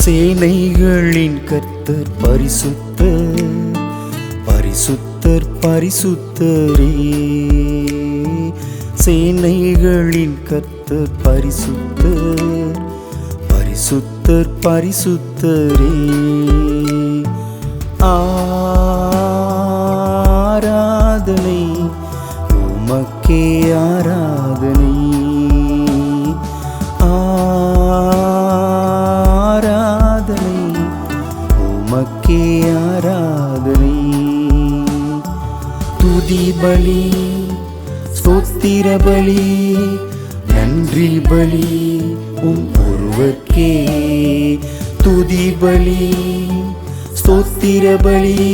சேனைகளின் கர்த்தர் பரிசுத்தர், பரிசுத்தர் பரிசுத்தரே. சேனைகளின் கர்த்தர் பரிசுத்தர், பரிசுத்தர் பரிசுத்தரே. ஆராதனை உமக்கே ஆராதனை, ஆராதனை உமக்கே ஆராதனை. துதி பலி ஸ்தோத்திர பலி நன்றி பலி ஒருவர்க்கே. துதி பலி ஸ்தோத்திர பலி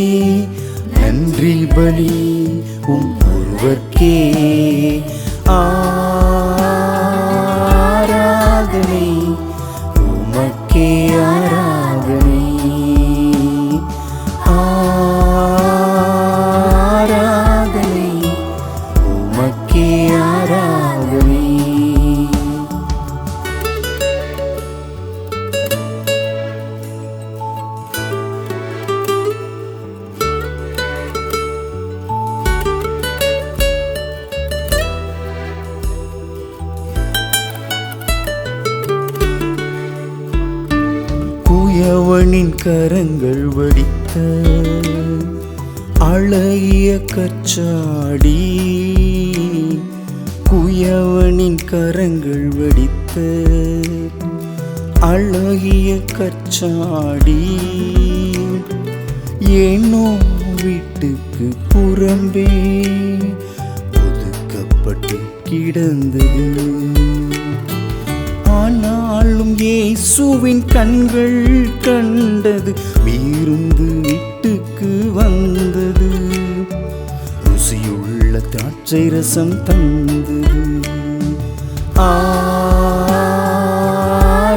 நன்றி பலி ஒருவர்க்கே. ஆராதனை உமக்கே ஆராதனை, ஆராதனை உமக்கே ஆராதனை. குயவனின் கரங்கள் வடித்த அழகிய கச்சாடி, குயவனின் கரங்கள் வடித்த அழகிய கச்சாடி. ஏனோ வீட்டுக்கு புறம்பே ஒதுக்கப்பட்டு கிடந்தது. ஆனாலும் இயேசுவின் கண்கள் கண்டது, விருந்து வீட்டுக்கு வந்தது. ருசியுள்ள திராட்சை ரசம் தந்தது.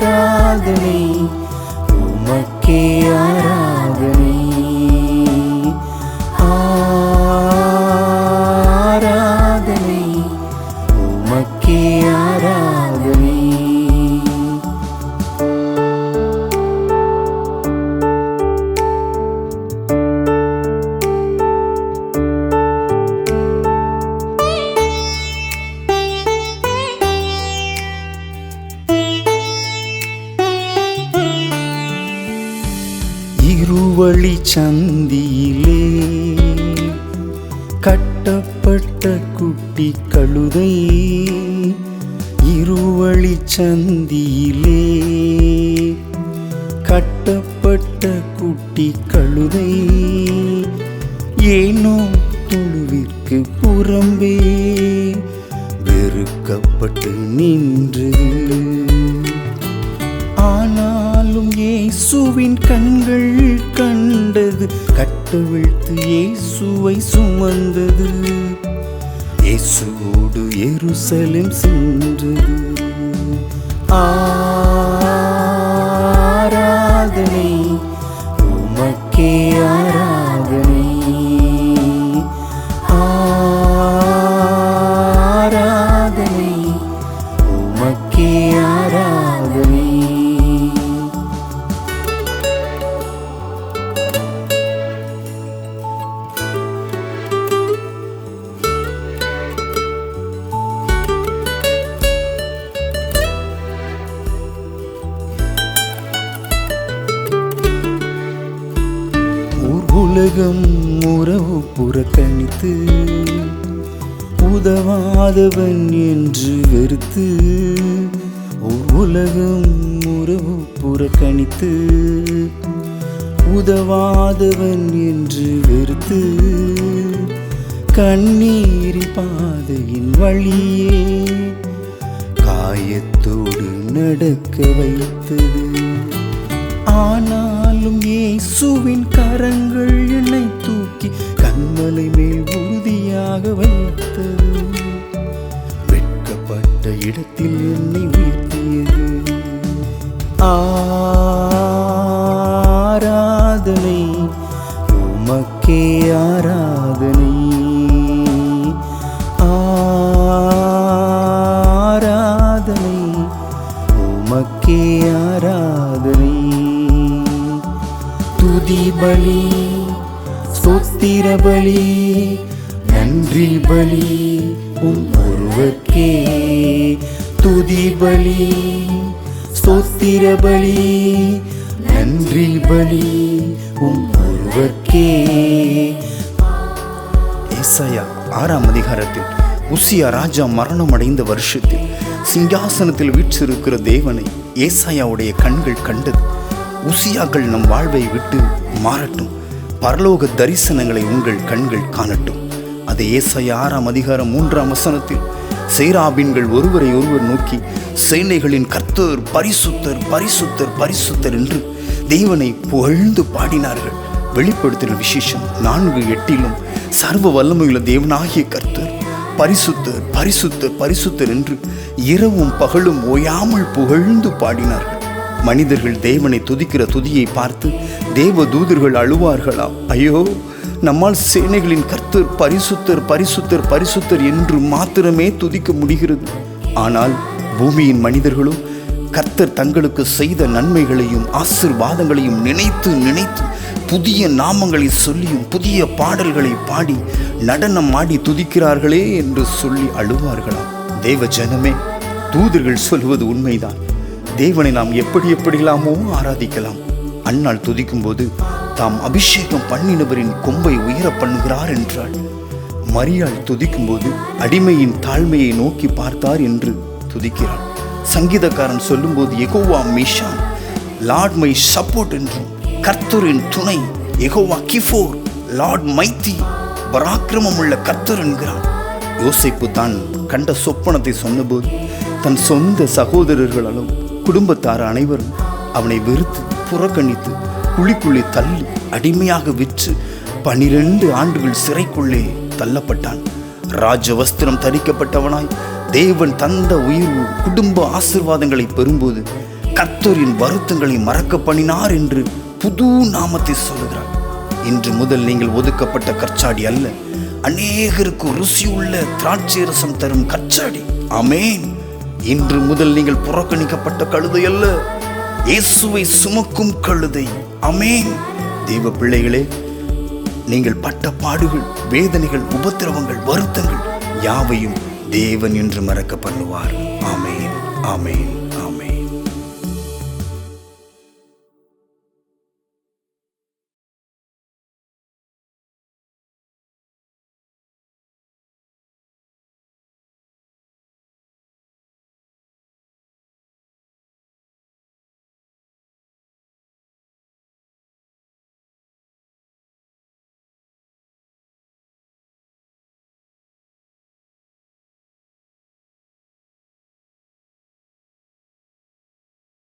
ஆராதனை உமக்கே ஆராதனை, ஆராதனை உமக்கே ஆராதனை. இருவழி சந்தியிலே கட்டப்பட்ட குட்டி கழுதை, இருவழி சந்தியிலே கட்டப்பட்ட குட்டி கழுதை. ஏனோ தொழுவிற்கு புறம்பே வெறுக்கப்பட்டு நின்றது. ஆனாலும் இயேசுவின் கண்கள் கண்டது, கட்டவிழ்த்து இயேசுவை சுமந்தது. இயேசுவோடு எருசலேம் சென்றது. ஆராதனை உமக்கே ஆராதனை, ஆராதனை உமக்கே ஆராதனை. உலகம் உறவு புறக்கணித்து, உதவாதவன் என்று வெறுத்து. உலகம் உறவு புறக்கணித்து, உதவாதவன் என்று வெறுத்து. கண்ணீரில் பாதையின் வழியே காயத்தோடு நடக்க வைத்தது. ஆனாலும் இயேசுவின் கரங்கள் என்னை தூக்கி கண்மலை மேல் உறுதியாக வைத்தது. வெட்கப்பட்ட இடத்தில் என்னை உயர்த்தியது. ஆராதனை உமக்கே ஆராதனை, ஆராதனை உமக்கே ஆராதனை. பலி நன்றி பலி உம் ஒருவர்க்கே, துதி பலி ஸ்தோத்திர பலி நன்றி பலி உம் ஒருவர்க்கே. ஏசாயா 6ஆம் அதிகாரத்தில் உசியா ராஜா மரணம் அடைந்த வருஷத்தில் சிங்காசனத்தில் வீற்றிருக்கிற தேவனை ஏசாயாவுடைய கண்கள் கண்டது. உசியாக்கள் நம் வாழ்வை விட்டு மாறட்டும், பரலோக தரிசனங்களை உங்கள் கண்கள் காணட்டும். அது ஏசாயா 6ஆம் அதிகாரம் 3ஆம் வசனத்தில் சேராபீன்கள் ஒருவரை ஒருவர் நோக்கி சேனைகளின் கர்த்தர் பரிசுத்தர் பரிசுத்தர் பரிசுத்தர் என்று தேவனை புகழ்ந்து பாடினார்கள். வெளிப்படுத்தல் விசேஷம் 4:8 சர்வ வல்லமையுள்ள தேவனாகிய கர்த்தர் பரிசுத்தர் பரிசுத்தர் பரிசுத்தர் என்று இரவும் பகலும் ஓயாமல் புகழ்ந்து பாடினார்கள். மனிதர்கள் தேவனை துதிக்கிற துதியை பார்த்து தேவ தூதர்கள் அழுவார்களாம். ஐயோ, நம்மால் சேனைகளின் கர்த்தர் பரிசுத்தர் பரிசுத்தர் பரிசுத்தர் என்று மாத்திரமே துதிக்க முடிகிறது. ஆனால் பூமியின் மனிதர்களும் கர்த்தர் தங்களுக்கு செய்த நன்மைகளையும் ஆசீர்வாதங்களையும் நினைத்து நினைத்து புதிய நாமங்களை சொல்லியும் புதிய பாடல்களை பாடி நடனம் ஆடி துதிக்கிறார்களே என்று சொல்லி அழுவார்களாம். தேவ ஜனமே, தூதர்கள் சொல்வது உண்மைதான். தேவனை நாம் எப்படி எப்படிலாமோ ஆராதிக்கலாம். அன்னாள் துதிக்கும் போது தாம் அபிஷேகம் பண்ணினவரின் கொம்பை உயர பண்ணுகிறார் என்றாள். மரியாள் துதிக்கும் போது அடிமையின் தாழ்மையை நோக்கி பார்த்தார் என்று துதிக்கிறாள். சங்கீதக்காரன் சொல்லும் போது யெகோவா மீஷான், லார்ட் மை சப்போர்ட் என்றும், கர்த்தரின் துணை யெகோவா கிஃபோர், லார்ட் மைத்தி, பராக்கிரமம் உள்ள கர்த்தர் என்கிறான். யோசேப்பு தான் கண்ட சொப்பனத்தை சொன்னபோது தன் சொந்த சகோதரர்களாலும் குடும்பத்தார் அனைவரும் அவனை வெறுத்து புறக்கணித்து குழிக்குள்ளே தள்ளி அடிமையாக விற்று 12 ஆண்டுகள் சிறைக்குள்ளே தள்ளப்பட்டான். ராஜ வஸ்திரம் தரிக்கப்பட்டவனாய் தேவன் தந்த உயர்வு குடும்ப ஆசீர்வாதங்களை பெறும்போது கர்த்தரின் வருத்தங்களை மறக்க பண்ணினார் என்று புது நாமத்தை சொல்லுகிறார். இன்று முதல் நீங்கள் ஒதுக்கப்பட்ட கற்சாடி அல்ல, அநேகருக்கு ருசியுள்ள திராட்சை ரசம் தரும் கற்சாடி. ஆமென். இன்று முதல் நீங்கள் புறக்கணிக்கப்பட்ட கழுதை அல்ல, இயேசுவை சுமக்கும் கழுதை. ஆமென். தேவ பிள்ளைகளே, நீங்கள் பட்ட பாடுகள், வேதனைகள், உபத்திரவங்கள், வருத்தங்கள் யாவையும் தேவன் என்று மறக்க பண்ணுவார். ஆமென். ஆமென்.